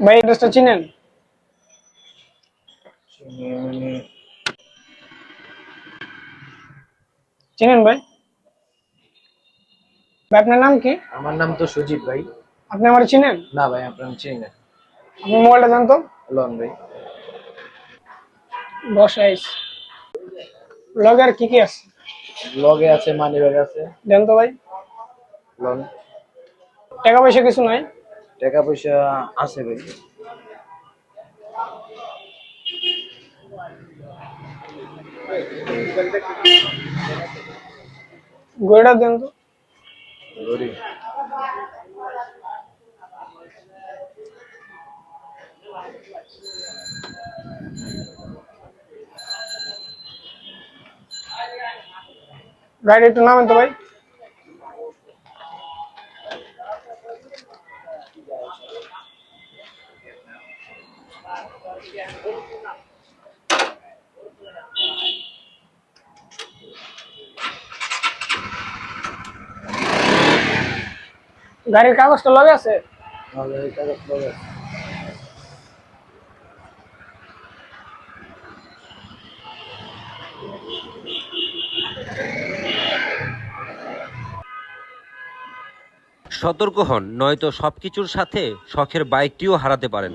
ভাই অ্যাড্রেসটা চিনেন? চিনেন ভাই? ভাই আপনার নাম কি? আমার নাম তো সুজিত ভাই। আপনি আমার চিনেন? না ভাই, আপনার চিনি না। আপনি মোবাইলটা দেন তো। লন ভাই। বসাইস লগে আর কি কি আছে? লগে আছে, মানি ব্যাগ আছে। দেন তো ভাই। লন। টাকা পয়সা কিছু নাই? টাকা পয়সা আছে ভাই। গড়িটা দেন তো। গড়ি। গাড়ি একটু নামেন তো ভাই। গাড়ির কাগজটা লগে আছে? আমাদের কাগজ লগে আছে। সতর্ক হন, নয়তো সবকিছুর সাথে শখের বাইকটিও হারাতে পারেন।